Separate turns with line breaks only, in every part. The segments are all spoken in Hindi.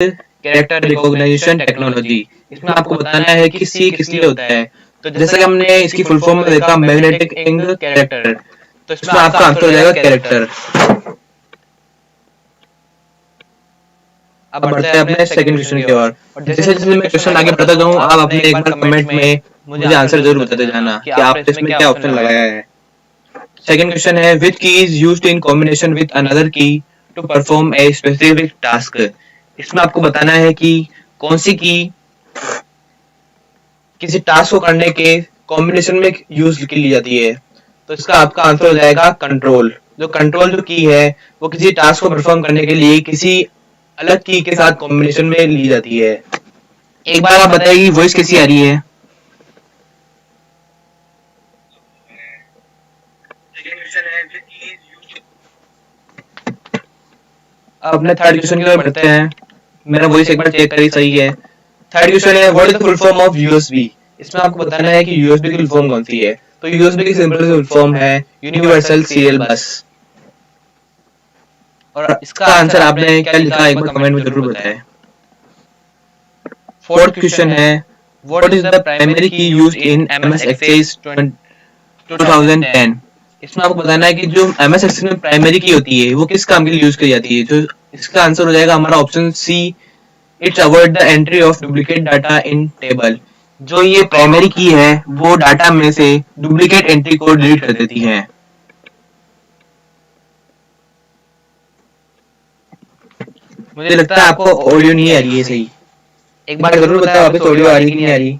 Character recognition technology. इसमें आपको बताना है कि सी किस लिए होता है। तो जैसा कि हमने इसकी फुल फॉर्म में देखा मैग्नेटिक इंक कैरेक्टर, तो इसमें आपका आंसर हो जाएगा कैरेक्टर। अब बढ़ते हैं अपने सेकंड क्वेश्चन की ओर। और जैसे जैसे मैं क्वेश्चन आगे बढ़ता जाऊं, आप अपने एक बार कमेंट में मुझे आंसर जरूर बताते जाना कि आपने इसमें क्या ऑप्शन लगाया है। सेकंड क्वेश्चन है which key is used in combination with another key to perform a specific task. इसमें आपको बताना है कि कौन सी की किसी टास्क को करने के कॉम्बिनेशन में यूज की ली जाती है। तो इसका आपका आंसर हो जाएगा कंट्रोल। जो कंट्रोल जो की है वो किसी टास्क को परफॉर्म करने के लिए किसी अलग की के साथ कॉम्बिनेशन में ली जाती है। एक बार आप बताइए वॉइस कैसी आ रही है। अब अपने थर्ड क्वेश्चन की ओर बढ़ते हैं। मेरा वॉइस एक बार चेक करिए सही है। थर्ड क्वेश्चन है what is the full form of USB. इसमें आपको बताना है कि यूएसबी की फुल फॉर्म कौन सी है। तो यूएसबी की सिंपल फुल फॉर्म है यूनिवर्सल सीरियल बस। और इसका आंसर आपने क्या लिखा एक बार कमेंट में जरूर बताएं। फोर्थ क्वेश्चन है व्हाट इज द प्राइमरी की यूज्ड इन एमएस एक्सेस 2010। इसमें आपको बताना है कि जो एमएस एक्सेस में प्राइमरी की होती है वो किस काम के लिए यूज की जाती है। जो इसका आंसर हो जाएगा हमारा option see it's avoid the entry of duplicate data in table. जो ये प्राइमरी की है वो डाटा में से डुप्लीकेट एंट्री को डिलीट कर देती है। मुझे लगता है आपको ऑडियो नहीं आ रही है सही। एक बार जरूर बताओ वापस ऑडियो आ रही कि नहीं आ रही।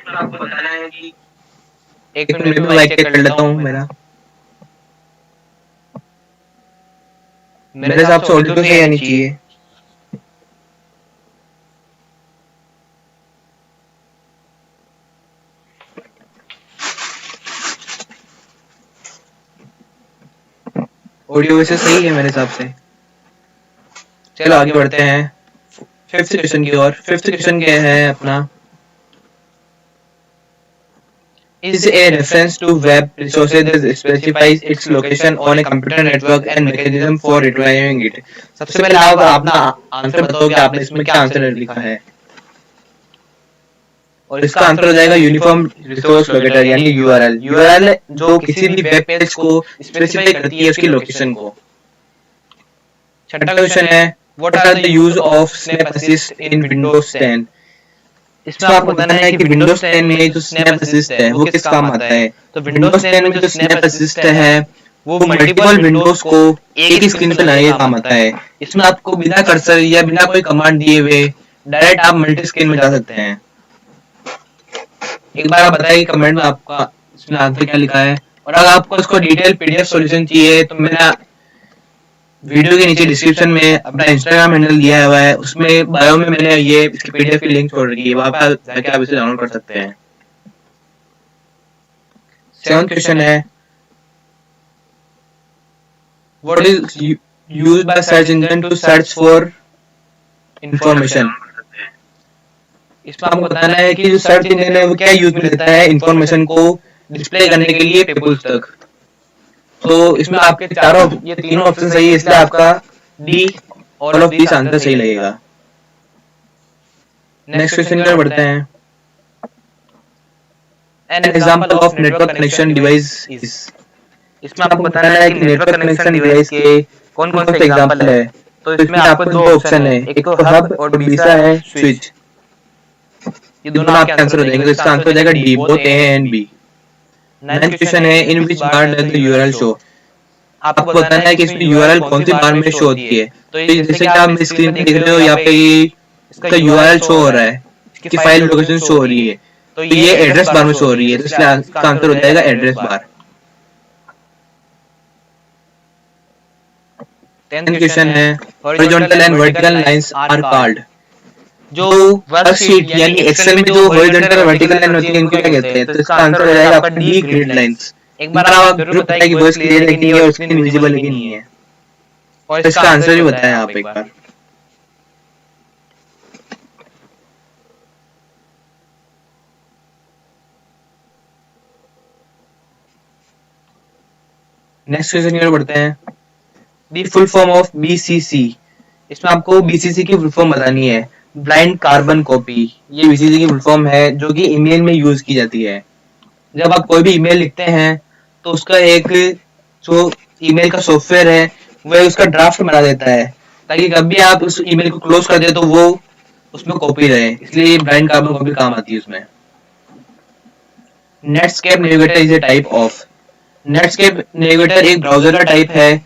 आपको बताना है कि एक मिनट में भी माइक चेक कर लेता हूँ मेरा। मेरे हिसाब से ऑडियो तो सही आनी चाहिए। ऑडियो वैसे सही है मेरे हिसाब से। चलो आगे बढ़ते हैं फिफ्थ क्वेश्चन की ओर। फिफ्थ क्वेश्चन क्या है अपना is a reference to web resources that specifies its location on a computer network and mechanism for retrieving it। सबसे पहले आप अपना आंसर बताओ कि आपने इसमें क्या आंसर लिखा है। और इसका आंसर हो जाएगा यूनिफॉर्म रिसोर्स लोकेटर यानी यूआरएल। यूआरएल जो किसी भी वेब पेज को स्पेसिफाई करती है उसकी लोकेशन को। छठा क्वेश्चन है what are the use of snap assist in Windows 10। इसमें आपको बताना है कि विंडोज 10 में जो स्नैप असिस्ट है वो किस काम आता है। तो विंडोज 10 में जो स्नैप असिस्ट है वो मल्टीपल विंडोज को एक ही स्क्रीन पे लाने का काम आता है। इसमें आपको बिना कर्सर या बिना कोई कमांड दिए हुए डायरेक्ट आप मल्टी स्क्रीन में जा सकते हैं। एक बार आप बताइए कमेंट में आपका इसमें आंसर क्या लिखा है। और अगर आपको इसको डिटेल पीडीएफ सॉल्यूशन चाहिए तो मेरा वीडियो के नीचे डिस्क्रिप्शन में अपना इंस्टाग्राम हैंडल दिया हुआ है, उसमें बायो में मैंने ये इसकी पीडीएफ की लिंक छोड़ रखी है, वहां पर जाके आप इसे डाउनलोड कर सकते हैं। सेवंथ क्वेश्चन है what is used by search engine to search for information. इसमें आपको बताना है कि जो सर्च इंजन है वो क्या यूज में लेता है इंफॉर्मेशन को डिस्प्ले करने के लिए पेबल्स तक। तो इसमें आपके चारों ये तीनों ऑप्शन सही है, इसलिए आपका D all of this answer सही लगेगा। नेक्स्ट क्वेश्चन की ओर बढ़ते हैं। An example of network connection device is. इसमें आपको बताना है कि नेटवर्क कनेक्शन डिवाइस के कौन कौन से एग्जांपल है। तो इसमें आपको दो ऑप्शन है, एक तो हब और दूसरा है स्विच। ये दोनों आपके आंसर हो जाएंगे, तो इसका आंसर हो जाएगा D both A and B. Ninth question है in which bar does the URL show. आपको बताना है कि इसमें यूआरएल कौन सी बार में शो होती है। तो जैसे कि आप मेरी स्क्रीन पे देख रहे हो यहाँ पे इसका यूआरएल शो हो रहा है, इसकी फाइल लोकेशन शो हो रही है, तो ये एड्रेस बार में शो हो रही है, तो इसलिए इसका आंसर हो जाएगा एड्रेस बार। टेंथ क्वेश्चन है horizontal and vertical lines are called. जो वर्कशीट यानी एक्सेल में जो हॉरिजॉन्टल और वर्टिकल लाइन होती है इनको क्या कहते हैं। तो इसका आंसर हो जाएगा आपका डी ग्रिड लाइंस। एक बार आप जरूर बताइए कि वॉइस क्लियर है कि नहीं और स्क्रीन विजिबल है कि नहीं है। और इसका आंसर भी बताएं आप एक बार। नेक्स्ट क्वेश्चन की ओर बढ़ते हैं। The full form of BCC, इसमें आपको BCC की फुल फॉर्म बतानी है, ब्लाइंड कार्बन कॉपी। ये BCC की फुल फॉर्म है जो कि ईमेल में यूज की जाती है। जब आप कोई भी ईमेल लिखते हैं तो उसका एक जो ईमेल का सॉफ्टवेयर है वह उसका ड्राफ्ट बना देता है, ताकि कभी आप उस ईमेल को क्लोज कर दे तो वो उसमें कॉपी रहे, इसलिए ब्लाइंड कार्बन कॉपी काम आती है उसमें। Netscape navigator is a type of, Netscape navigator एक ब्राउजर का टाइप है,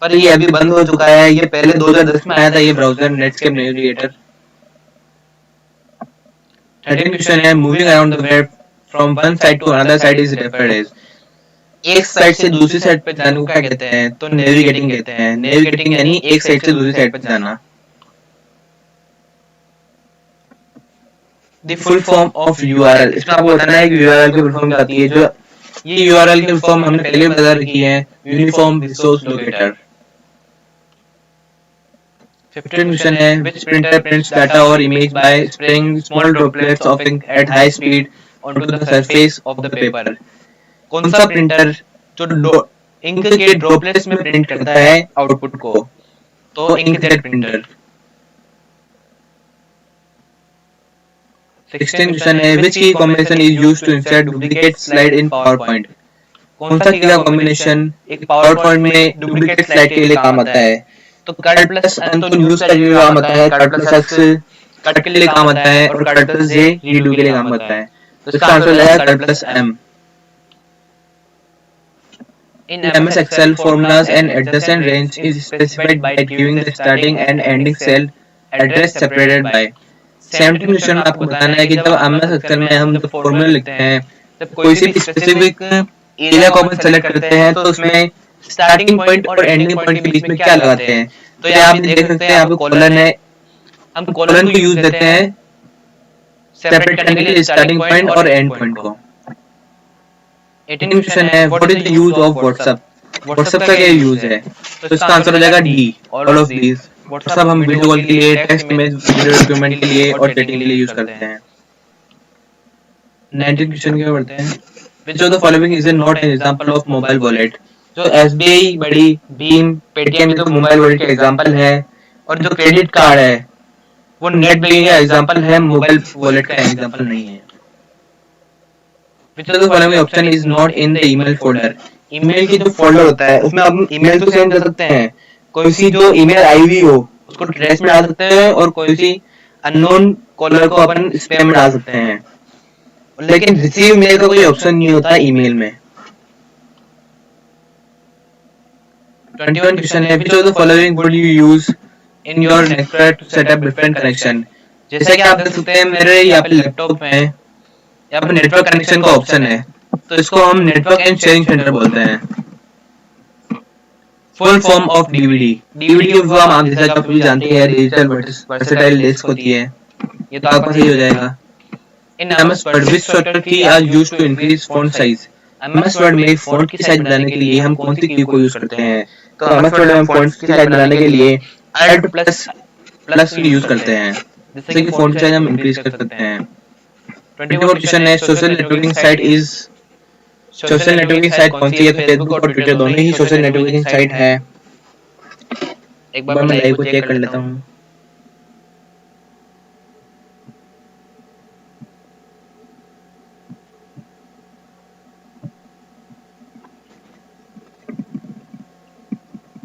पर ये अभी बंद हो चुका है। ये पहले 2010 में आया था ये ब्राउजर नेटस्केप नेविगेटर। 13 क्वेश्चन है, moving around the web from one side to another side is referred as, एक साइड से दूसरी साइड पे जाने को क्या कहते हैं? तो नेविगेटिंग कहते हैं। नेविगेटिंग यानी एक साइड से दूसरी साइड पे जाना। The full form of URL, इसमें आपको बताना है कि URL की फुल फॉर्म क्या आती है। जो ये URL की फुल फॉर्म हमने पहले बता रखी है, यूनिफॉर्म रिसोर्स लोकेटर। 15 क्वेश्चन है, which printer prints data or image by spraying small droplets of ink at high speed onto the surface of the paper? कौन सा प्रिंटर जो इंक के ड्रॉपलेट्स में प्रिंट करता है आउटपुट को? तो इंकजेट प्रिंटर। 16 क्वेश्चन है, which key combination is used to insert duplicate slide in PowerPoint? कौन सा की का कॉम्बिनेशन एक पावरपॉइंट में डुप्लीकेट स्लाइड के लिए काम आता है? तो कट प्लस एन तो न्यूज़ का लिए काम आता है, कट प्लस एक्स कट के लिए काम आता है, और कट प्लस जे रीडू के लिए काम आता है। तो इसका आंसर हो जाएगा cut plus M. In MS Excel, formulas and adjacent range is specified by giving the starting and ending cell address separated by। 17 question में आपको बताना है कि जब MS Excel में हम जब फॉर्मूला लिखते हैं, जब कोई सी स्पेसिफिक एरिया को अपन सेलेक्ट करते हैं तो उसमें स्टार्टिंग पॉइंट और एंडिंग पॉइंट के बीच में क्या लगाते हैं? तो ये आप देख सकते हैं, यहाँ पे कॉलन है, हम कॉलन को यूज देते हैं सेपरेट करने के लिए स्टार्टिंग पॉइंट और एंड पॉइंट को। 18 क्वेश्चन है, what is the use of WhatsApp? WhatsApp का क्या यूज है? तो इसका आंसर हो जाएगा D, all of these. WhatsApp हम वीडियो कॉल के लिए, टेक्स्ट इमेज वीडियो डॉक्यूमेंट के लिए और चैटिंग के लिए यूज करते हैं। 19 क्वेश्चन के बढ़ते हैं, which of the following is not an example of mobile wallet? जो एसबीआई, बड़ी, भीम, पेटीएम तो मोबाइल वॉलेट के एग्जांपल है, और जो क्रेडिट कार्ड है वो नेट बैंकिंग का एग्जांपल है, मोबाइल वॉलेट का एग्जांपल नहीं है। Which of the following option is not in the email folder? Email की जो फोल्डर होता है उसमें हम ईमेल तो सेंड कर सकते हैं, कोई सी जो ईमेल आई हुई हो उसको ट्रैश में डाल सकते हैं, और कोई सी अननोन कॉलर को अपन स्पैम में डाल सकते हैं, लेकिन रिसीव मेल का कोई ऑप्शन नहीं होता ईमेल में। 21 क्वेश्चन है, which of the following would you use in your network to set up different connection? जैसे कि आप देख सकते हैं मेरे यहाँ पे लैपटॉप में यहाँ पे नेटवर्क कनेक्शन का ऑप्शन है, तो इसको हम नेटवर्क एंड शेयरिंग सेंटर बोलते हैं। Full form of DVD, DVD की फॉर्म आप जैसा आप भी जानते हैं डिजिटल वर्सेटाइल डिस्क होती है, ये तो आपका सही हो जाएगा। In MS Word which shortcut key are used to increase font size? MS Word में फॉन्ट की साइज बढ़ाने के लिए हम कौन सी की को यूज करते हैं? तो एमएस वर्ड में हम फॉन्ट की साइज बढ़ाने के लिए ऐड प्लस की यूज करते हैं, जिससे कि फॉन्ट साइज हम इंक्रीज कर सकते हैं। 24 क्वेश्चन है, सोशल नेटवर्किंग साइट कौन सी है? तो फेसबुक और ट्विटर दोनों ही सोशल नेटवर्किंग साइट है। एक बार मैं लाइव को चेक कर लेता हूँ।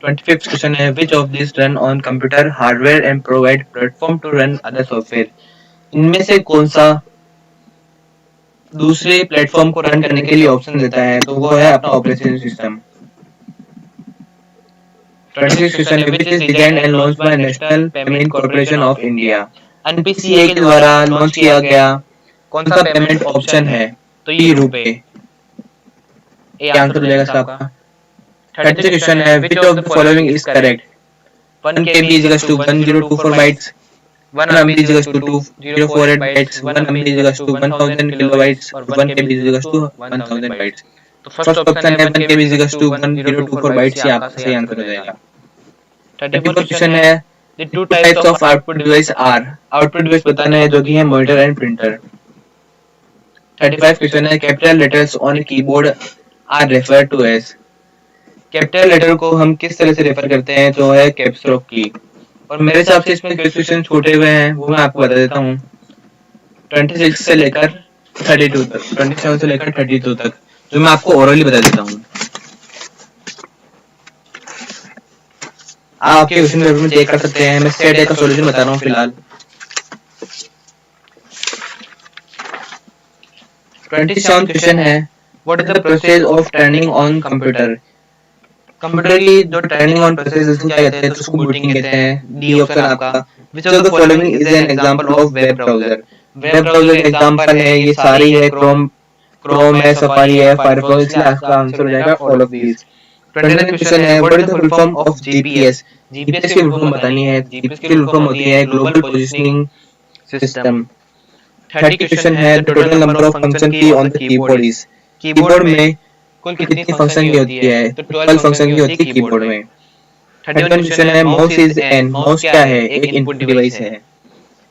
Twenty-fifth क्वेश्चन है, which of these run on computer hardware and provide platform to run other software? इनमें से कौन सा दूसरे प्लेटफॉर्म को रन करने के लिए ऑप्शन देता है? तो वो है अपना ऑपरेटिंग सिस्टम। 26 क्वेश्चन है, which is designed and launched by National Payment Corporation of India? NPCI के द्वारा लॉन्च किया गया कौन सा पेमेंट ऑप्शन है? तो ये रुपे। ये आंसर हो जाएगा आपका। 30 क्वेश्चन है, which of the following is correct? 1 KB is equals to 1024 bytes, 1 MB is equals to 2048 bytes, 1 MB is equals to 1000 kilobytes, और 1 KB is equals to 1000 bytes। तो फर्स्ट ऑप्शन है 1 KB is equals to 1024 bytes, ये आपका सही आंसर हो जाएगा। 34 क्वेश्चन है, the two types of output device are? Output device बताना है जो कि है मॉनिटर एंड प्रिंटर। 35 क्वेश्चन है, capital letters on keyboard are referred to as? Capital letter को हम किस तरह से रेफर करते हैं, जो है कैप्स लॉक की। और मेरे हिसाब से इसमें क्वेश्चन छूटे हुए हैं, वो मैं आपको बता देता हूँ। 26 से लेकर 32 तक, 27 से लेकर 32 तक, जो मैं आपको ओरली बता देता हूँ। आप आपके क्वेश्चन पेपर में चेक कर सकते हैं। मैं सेट ए का सॉल्यूशन बता रहा हूँ फिलहाल। 27 क्वेश्चन है, what is the process of turning on computer. Computer की जो टर्निंग ऑन प्रोसेस उसको क्या कहते हैं, तो उसको बूटिंग कहते हैं। डी ऑप्शन आपका। Which of the following is an example of web browser. Web browser का एग्जांपल है, ये सारी है, क्रोम है, सफारी है, फायरफॉक्स, इसलिए आपका आंसर हो जाएगा ऑल ऑफ दीज। 29 क्वेश्चन है, what is the full form of GPS. GPS की फुल फॉर्म बतानी है। जीपीएस की फुल फॉर्म होती है ग्लोबल पोजिशनिंग सिस्टम। 30 क्वेश्चन है, the total number of function key on the keyboard is. Keyboard में कुल कितनी फंक्शन की होती है, तो 12 फंक्शन की होती है कीबोर्ड में। 31 क्वेश्चन है, माउस इज एन। माउस क्या है, एक इनपुट डिवाइस है।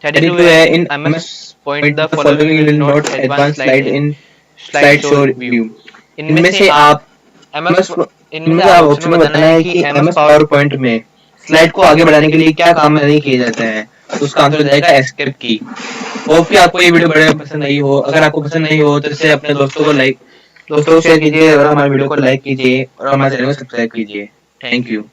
32 है, in MS point the following will not advance slide in slide show view. इनमें से आप ऑप्शन में बताना है कि एमएस पावर पॉइंट में स्लाइड को आगे बढ़ाने के लिए क्या काम नहीं किए जाते हैं, तो उसका आंसर हो जाएगा एस्केप की। होप कि आपको ये वीडियो बड़े पसंद आई हो। अगर आपको पसंद नहीं हो तो इसे अपने दोस्तों को शेयर कीजिए और हमारे वीडियो को लाइक कीजिए और हमारे चैनल को सब्सक्राइब कीजिए। Thank you.